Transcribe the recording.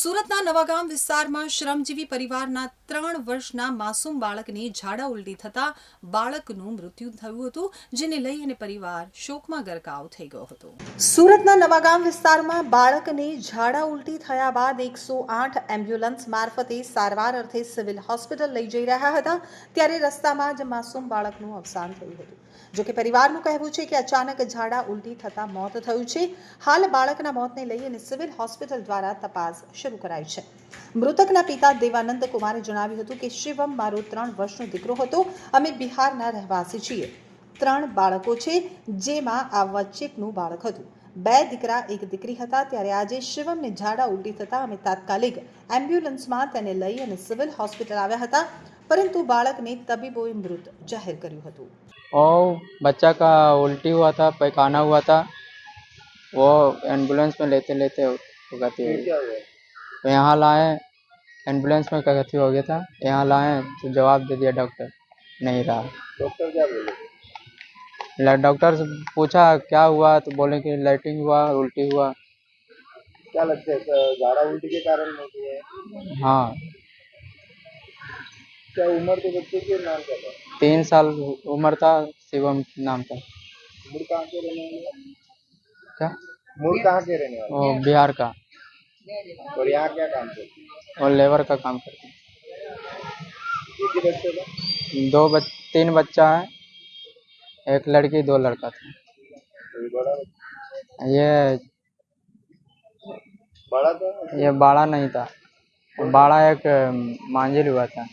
સુરતના નવાગામ વિસ્તારમાં શ્રમજીવી પરિવારના 3 વર્ષના માસૂમ બાળકને ઝાડા ઉલટી થતા બાળકનું મૃત્યુ થયું હતું, જેને લઈ અને પરિવાર શોકમાં ગરકાવ થઈ ગયો હતો। સુરતના નવાગામ વિસ્તારમાં બાળકને ઝાડા ઉલટી થયા બાદ 108 એમ્બ્યુલન્સ મારફતે સારવાર અર્થે સિવિલ હોસ્પિટલ લઈ જઈ રહ્યા હતા, ત્યારે રસ્તામાં જ માસૂમ બાળકનું અવસાન થયું હતું। જો કે પરિવારનું કહેવું છે કે અચાનક ઝાડા ઉલટી થતા મોત થયું છે। હાલ બાળકના મોતને લઈ અને સિવિલ હોસ્પિટલ દ્વારા તપાસ શરૂ કરાઈ છે। મૃતકના પિતા દેવાનંદ કુમારે જણાવ્યું હતું કે શિવમ મારો 3 વર્ષનો દીકરો હતો। અમે બિહારના રહેવાસી છીએ। 3 બાળકો છે, જેમાં આ વચ્ચેનું બાળક હતું। 2 દીકરા 1 દીકરી હતા। ત્યારે આજે શિવમને ઝાડા ઉલટી થતા અમે તાત્કાલિક એમ્બ્યુલન્સમાં તેને લઈ અને સિવિલ હોસ્પિટલ આવ્યા હતા, परंतु बालक ने तबीबों मृत जाहिर કર્યું હતું। और बच्चा का उल्टी हुआ था, पैखाना हुआ था, वो एम्बुलेंस में लेते लेते गति हो गई। तो यहाँ लाए, एम्बुलेंस में गति हो गया था। यहाँ लाए तो जवाब दे दिया डॉक्टर नहीं रहा। डॉक्टर क्या बोले? डॉक्टर से पूछा क्या हुआ, तो बोले कि लाइटिंग हुआ, उल्टी हुआ। क्या लगता है झाड़ा उल्टी के कारण होती है? हाँ। क्या उम्र के बच्चे के नाम क्या था? 3 साल उम्र था, शिवम नाम था। मूल कहाँ के रहने वाले हैं? क्या? मूल कहाँ के रहने वाले वो बिहार का, हैं? और यहाँ क्या काम करते हैं? और लेबर का काम करते हैं। एक ही बच्चे का? 3 बच्चा है, 1 लड़की 2 लड़का था। कोई बड़ा ये बड़ा था? ये बाड़ा नहीं था, बाड़ा एक मांझिल हुआ था।